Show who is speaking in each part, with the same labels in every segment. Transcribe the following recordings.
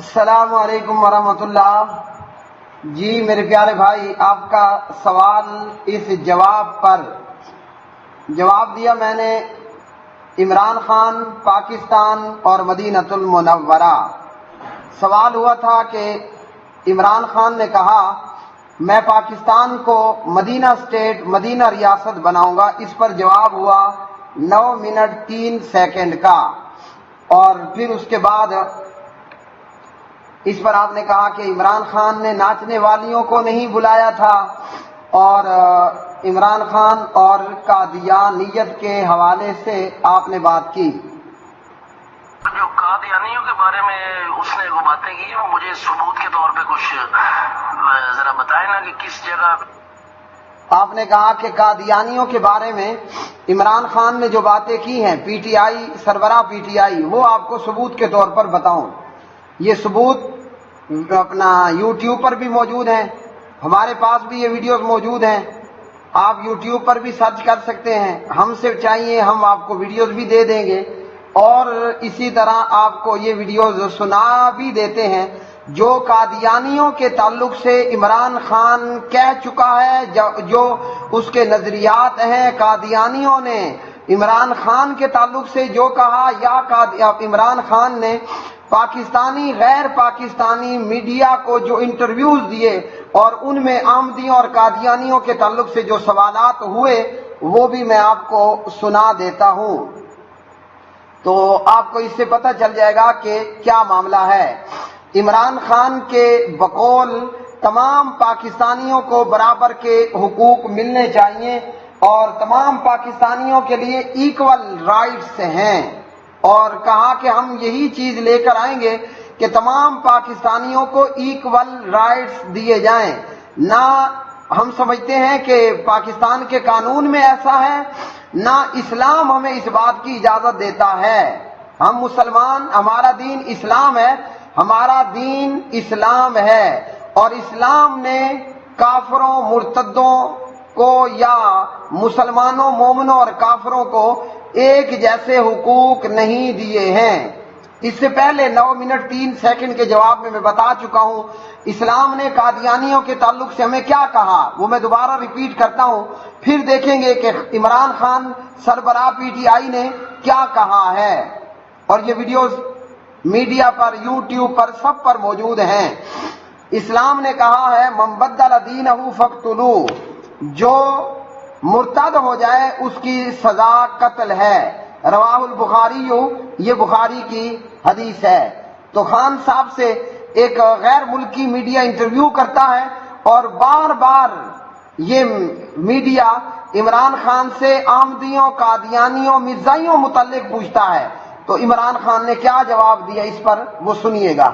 Speaker 1: السلام علیکم ورحمۃ اللہ۔ جی میرے پیارے بھائی، آپ کا سوال اس جواب دیا میں نے عمران خان پاکستان اور مدینۃ المنورہ۔ سوال ہوا تھا کہ عمران خان نے کہا میں پاکستان کو مدینہ اسٹیٹ، مدینہ ریاست بناؤں گا۔ اس پر جواب ہوا 9 منٹ 3 سیکنڈ کا، اور پھر اس کے بعد اس پر آپ نے کہا کہ عمران خان نے ناچنے والیوں کو نہیں بلایا تھا، اور عمران خان اور قادیانیت کے حوالے سے آپ نے بات کی۔
Speaker 2: جو قادیانیوں کے بارے میں اس نے وہ باتیں کی، وہ مجھے ثبوت کے طور پہ کچھ ذرا بتائیں نا کہ کس جگہ۔
Speaker 1: آپ نے کہا کہ قادیانیوں کے بارے میں عمران خان نے جو باتیں کی ہیں، پی ٹی آئی سربراہ پی ٹی آئی، وہ آپ کو ثبوت کے طور پر بتاؤں۔ یہ ثبوت اپنا یوٹیوب پر بھی موجود ہیں، ہمارے پاس بھی یہ ویڈیوز موجود ہیں، آپ یوٹیوب پر بھی سرچ کر سکتے ہیں۔ ہم سے چاہیے ہم آپ کو ویڈیوز بھی دے دیں گے، اور اسی طرح آپ کو یہ ویڈیوز سنا بھی دیتے ہیں جو قادیانیوں کے تعلق سے عمران خان کہہ چکا ہے، جو اس کے نظریات ہیں۔ قادیانیوں نے عمران خان کے تعلق سے جو کہا، یا عمران خان نے پاکستانی غیر پاکستانی میڈیا کو جو انٹرویوز دیے، اور ان میں احمدیوں اور قادیانیوں کے تعلق سے جو سوالات ہوئے، وہ بھی میں آپ کو سنا دیتا ہوں، تو آپ کو اس سے پتہ چل جائے گا کہ کیا معاملہ ہے۔ عمران خان کے بقول تمام پاکستانیوں کو برابر کے حقوق ملنے چاہیے، اور تمام پاکستانیوں کے لیے ایکول رائٹس ہیں، اور کہا کہ ہم یہی چیز لے کر آئیں گے کہ تمام پاکستانیوں کو ایکول رائٹس دیے جائیں۔ نہ ہم سمجھتے ہیں کہ پاکستان کے قانون میں ایسا ہے، نہ اسلام ہمیں اس بات کی اجازت دیتا ہے۔ ہم مسلمان، ہمارا دین اسلام ہے، ہمارا دین اسلام ہے، اور اسلام نے کافروں، مرتدوں کو یا مسلمانوں، مومنوں اور کافروں کو ایک جیسے حقوق نہیں دیے ہیں۔ اس سے پہلے 9 منٹ 3 سیکنڈ کے جواب میں بتا چکا ہوں اسلام نے قادیانیوں کے تعلق سے ہمیں کیا کہا، وہ میں دوبارہ ریپیٹ کرتا ہوں، پھر دیکھیں گے کہ عمران خان سربراہ پی ٹی آئی نے کیا کہا ہے، اور یہ ویڈیوز میڈیا پر، یوٹیوب پر، سب پر موجود ہیں۔ اسلام نے کہا ہے من بدل دینہ فاقتلوہ، جو مرتد ہو جائے اس کی سزا قتل ہے۔ رواہ البخاری، یہ بخاری کی حدیث ہے۔ تو خان صاحب سے ایک غیر ملکی میڈیا انٹرویو کرتا ہے، اور بار بار یہ میڈیا عمران خان سے احمدیوں، قادیانیوں، مرزائیوں متعلق پوچھتا ہے، تو عمران خان نے کیا جواب دیا اس پر وہ سنیے گا۔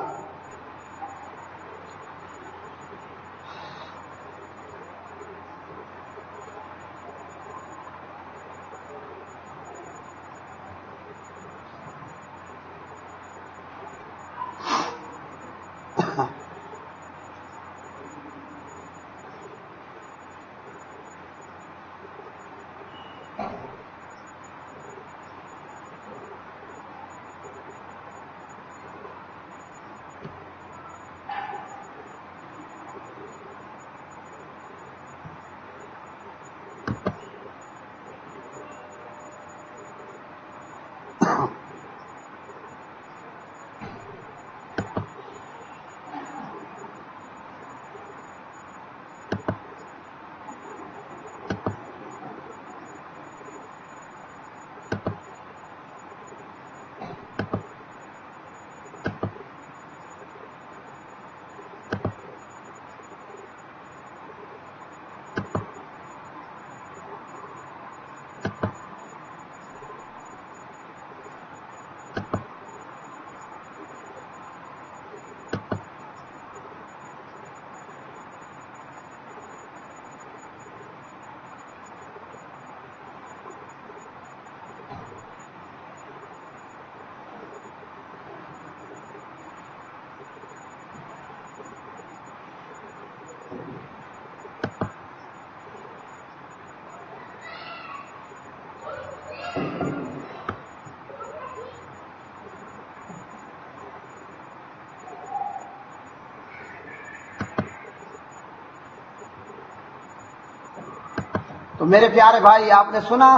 Speaker 1: تو میرے پیارے بھائی آپ نے سنا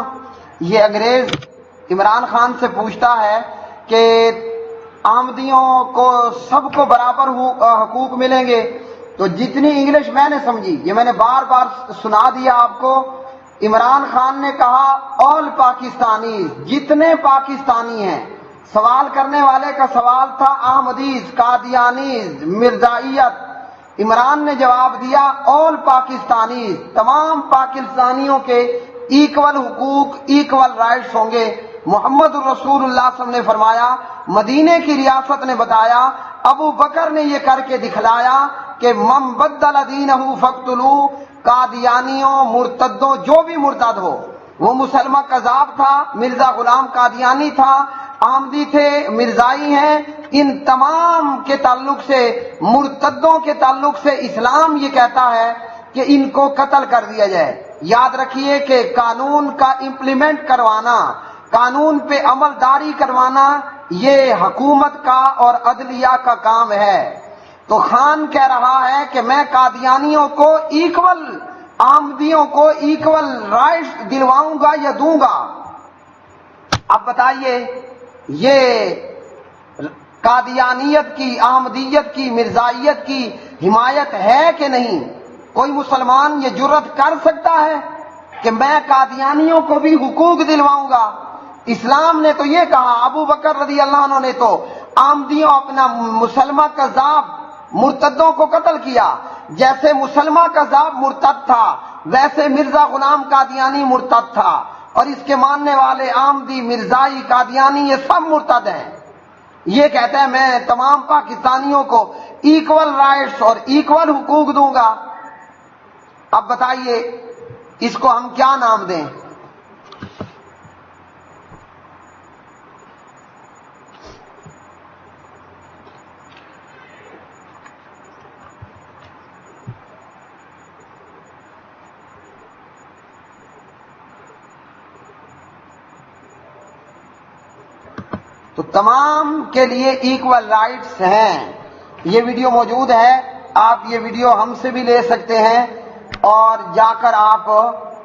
Speaker 1: یہ انگریز عمران خان سے پوچھتا ہے کہ احمدیوں کو سب کو برابر حقوق ملیں گے. تو جتنی انگلش میں نے سمجھی یہ میں نے بار بار سنا دیا آپ کو. عمران خان نے کہا آل پاکستانی، جتنے پاکستانی ہیں. سوال کرنے والے کا سوال تھا احمدیز، قادیانیز، مرزائیت. عمران نے جواب دیا آل پاکستانی، تمام پاکستانیوں کے ایکول حقوق، ایکول رائٹس ہوں گے. محمد رسول اللہ صلی اللہ علیہ وسلم نے فرمایا، مدینے کی ریاست نے بتایا، ابو بکر نے یہ کر کے دکھلایا کہ من بدل دینہ فاقتلوہ، قادیانیوں، مرتدوں، جو بھی مرتد ہو. وہ مسلمہ کذاب تھا، مرزا غلام قادیانی تھا، احمدی تھے، مرزائی ہیں، ان تمام کے تعلق سے، مرتدوں کے تعلق سے اسلام یہ کہتا ہے کہ ان کو قتل کر دیا جائے. یاد رکھیے کہ قانون کا امپلیمنٹ کروانا، قانون پہ عمل داری کروانا یہ حکومت کا اور عدلیہ کا کام ہے. تو خان کہہ رہا ہے کہ میں قادیانیوں کو ایکول، احمدیوں کو ایکول رائٹس دلواؤں گا یا دوں گا. اب بتائیے یہ قادیانیت کی، احمدیت کی، مرزائیت کی حمایت ہے کہ نہیں؟ کوئی مسلمان یہ جرت کر سکتا ہے کہ میں قادیانیوں کو بھی حقوق دلواؤں گا؟ اسلام نے تو یہ کہا، ابو بکر رضی اللہ عنہ نے تو احمدیوں اپنا مسلمہ کذاب مرتدوں کو قتل کیا. جیسے مسلمہ کذاب مرتد تھا ویسے مرزا غلام قادیانی مرتد تھا، اور اس کے ماننے والے احمدی، مرزائی، قادیانی یہ سب مرتد ہیں. یہ کہتا ہے میں تمام پاکستانیوں کو ایکول رائٹس اور ایکول حقوق دوں گا. اب بتائیے اس کو ہم کیا نام دیں؟ تو تمام کے لیے ایکول رائٹس ہیں. یہ ویڈیو موجود ہے، آپ یہ ویڈیو ہم سے بھی لے سکتے ہیں اور جا کر آپ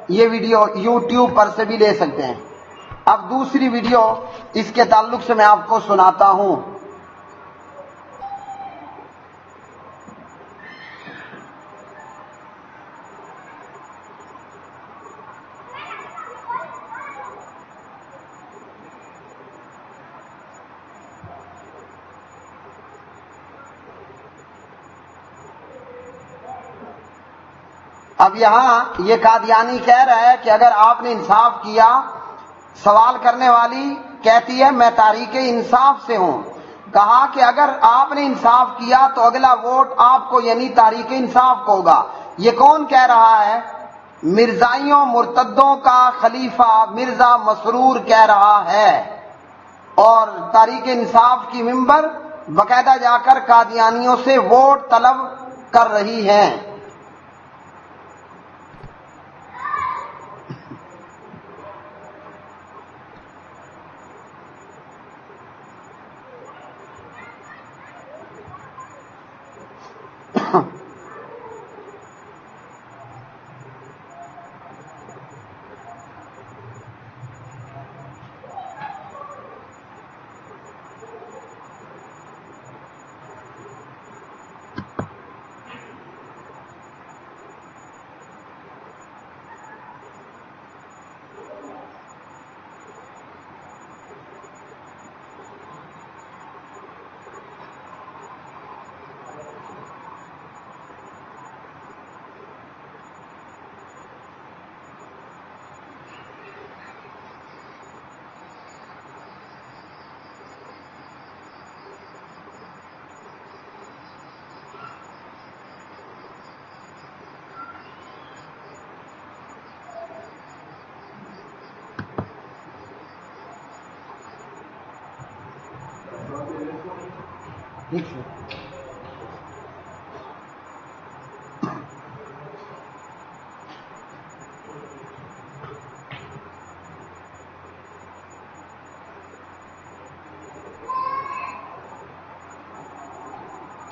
Speaker 1: یہ ویڈیو یوٹیوب پر سے بھی لے سکتے ہیں. اب دوسری ویڈیو اس کے تعلق سے میں آپ کو سناتا ہوں. اب یہاں یہ قادیانی کہہ رہا ہے کہ اگر آپ نے انصاف کیا، سوال کرنے والی کہتی ہے میں تحریک انصاف سے ہوں. کہا کہ اگر آپ نے انصاف کیا تو اگلا ووٹ آپ کو یعنی تحریک انصاف کو ہوگا. یہ کون کہہ رہا ہے؟ مرزائیوں، مرتدوں کا خلیفہ مرزا مسرور کہہ رہا ہے. اور تحریک انصاف کی ممبر باقاعدہ جا کر قادیانیوں سے ووٹ طلب کر رہی ہیں.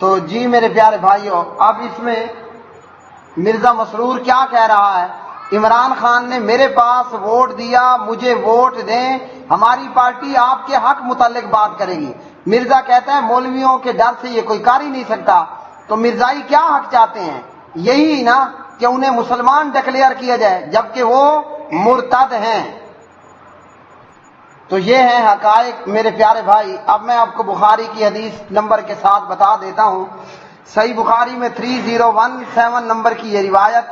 Speaker 1: تو جی میرے پیارے بھائیوں، اب اس میں مرزا مسرور کیا کہہ رہا ہے عمران خان نے میرے پاس ووٹ دیا، مجھے ووٹ دیں، ہماری پارٹی آپ کے حق متعلق بات کرے گی۔ مرزا کہتا ہے مولویوں کے ڈر سے یہ کوئی کر ہی نہیں سکتا، تو مرزائی کیا حق چاہتے ہیں؟ یہی نا کہ انہیں مسلمان ڈکلیئر کیا جائے جبکہ وہ مرتد ہیں۔ تو یہ ہیں حقائق میرے پیارے بھائی۔ اب میں آپ کو بخاری کی حدیث نمبر کے ساتھ بتا دیتا ہوں۔ صحیح بخاری میں 3017 نمبر کی یہ روایت،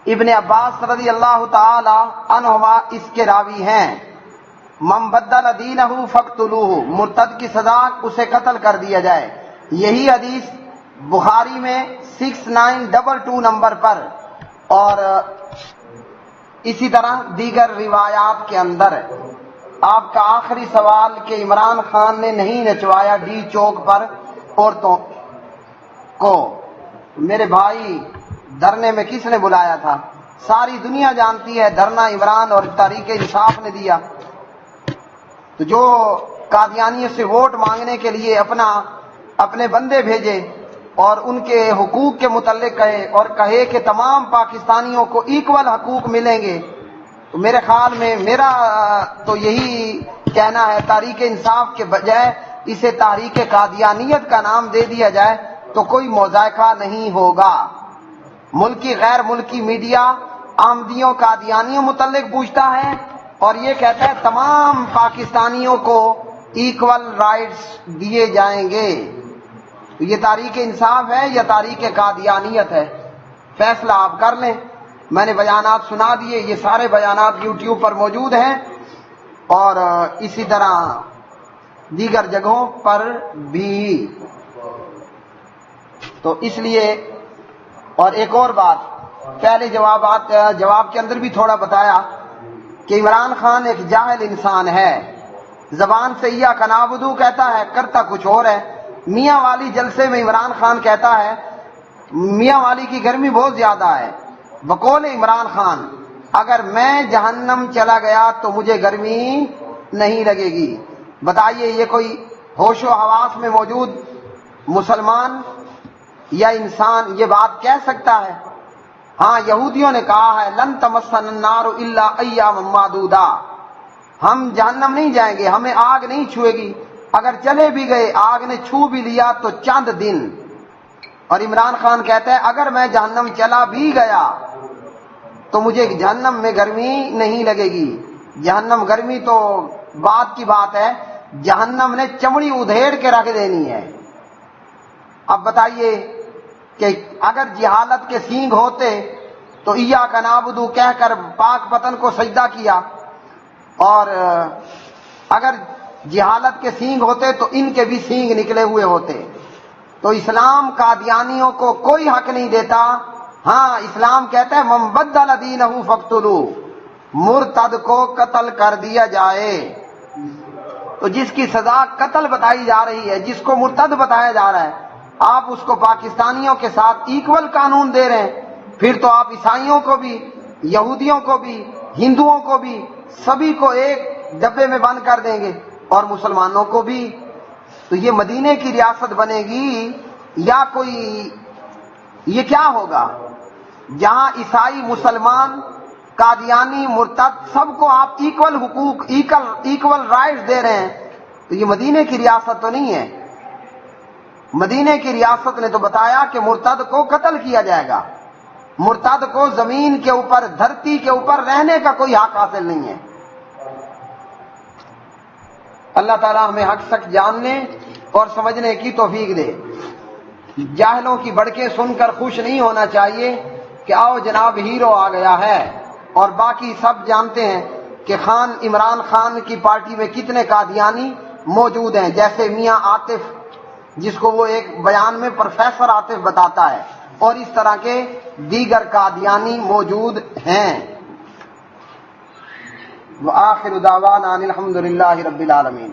Speaker 1: ابن عباس رضی اللہ تعالی عنہما اس کے راوی ہیں۔ من بدل دینہ فاقتلوہ، مرتد کی سزا اسے قتل کر دیا جائے۔ یہی حدیث بخاری میں 6922 نمبر پر اور اسی طرح دیگر روایات کے اندر۔ آپ کا آخری سوال کہ عمران خان نے نہیں نچوایا ڈی چوک پر عورتوں کو۔ میرے بھائی دھرنے میں کس نے بلایا تھا؟ ساری دنیا جانتی ہے دھرنا عمران اور تحریک انصاف نے دیا۔ تو جو قادیانیوں سے ووٹ مانگنے کے لیے اپنے بندے بھیجے اور ان کے حقوق کے متعلق کہے اور کہے کہ تمام پاکستانیوں کو ایکول حقوق ملیں گے، تو میرے خیال میں میرا تو یہی کہنا ہے تحریک انصاف کے بجائے اسے تحریک قادیانیت کا نام دے دیا جائے تو کوئی مذائقہ نہیں ہوگا۔ ملکی غیر ملکی میڈیا احمدیوں قادیانیوں متعلق پوچھتا ہے اور یہ کہتا ہے تمام پاکستانیوں کو ایکول رائٹس دیے جائیں گے۔ تو یہ تحریک انصاف ہے یا تحریک قادیانیت ہے؟ فیصلہ آپ کر لیں۔ میں نے بیانات سنا دیے، یہ سارے بیانات یوٹیوب پر موجود ہیں اور اسی طرح دیگر جگہوں پر بھی۔ تو اس لیے اور ایک اور بات، پہلے جواب کے اندر بھی تھوڑا بتایا کہ عمران خان ایک جاہل انسان ہے، زبان سے یا کنابدو کہتا ہے کرتا کچھ اور ہے۔ میاں والی جلسے میں عمران خان کہتا ہے میاں والی کی گرمی بہت زیادہ ہے۔ بقول عمران خان اگر میں جہنم چلا گیا تو مجھے گرمی نہیں لگے گی۔ بتائیے یہ کوئی ہوش و حواس میں موجود مسلمان یا انسان یہ بات کہہ سکتا ہے؟ ہاں یہودیوں نے کہا ہے لن تمسن النار الا ایاما معدودہ، ہم جہنم نہیں جائیں گے، ہمیں آگ نہیں چھوئے گی، اگر چلے بھی گئے آگ نے چھو بھی لیا تو چند دن۔ اور عمران خان کہتا ہے اگر میں جہنم چلا بھی گیا تو مجھے جہنم میں گرمی نہیں لگے گی۔ جہنم گرمی تو بات کی بات ہے، جہنم نے چمڑی ادھیڑ کے رکھ دینی ہے۔ اب بتائیے کہ اگر جہالت کے سینگ ہوتے تو ایاک نعبدو کہہ کر پاک پتن کو سجدہ کیا، اور اگر جہالت کے سینگ ہوتے تو ان کے بھی سینگ نکلے ہوئے ہوتے۔ تو اسلام قادیانیوں کو کوئی حق نہیں دیتا۔ ہاں اسلام کہتا ہے من بدل دینہ فاقتلوہ، مرتد کو قتل کر دیا جائے۔ تو جس کی سزا قتل بتائی جا رہی ہے، جس کو مرتد بتایا جا رہا ہے، آپ اس کو پاکستانیوں کے ساتھ ایکول قانون دے رہے ہیں، پھر تو آپ عیسائیوں کو بھی، یہودیوں کو بھی، ہندوؤں کو بھی، سبھی کو ایک ڈبے میں بند کر دیں گے اور مسلمانوں کو بھی۔ تو یہ مدینے کی ریاست بنے گی یا کوئی یہ کیا ہوگا جہاں عیسائی مسلمان قادیانی مرتد سب کو آپ ایکول حقوق ایکول رائٹس دے رہے ہیں؟ تو یہ مدینے کی ریاست تو نہیں ہے۔ مدینے کی ریاست نے تو بتایا کہ مرتد کو قتل کیا جائے گا، مرتد کو زمین کے اوپر دھرتی کے اوپر رہنے کا کوئی حق حاصل نہیں ہے۔ اللہ تعالیٰ ہمیں حق سچ جاننے اور سمجھنے کی توفیق دے۔ جاہلوں کی بڑکیں سن کر خوش نہیں ہونا چاہیے کہ آؤ جناب ہیرو آ گیا ہے، اور باقی سب جانتے ہیں کہ عمران خان کی پارٹی میں کتنے قادیانی موجود ہیں، جیسے میاں عاطف جس کو وہ ایک بیان میں پروفیسر عاطف بتاتا ہے، اور اس طرح کے دیگر قادیانی موجود ہیں۔ وآخر دعوانا الحمدللہ رب العالمین۔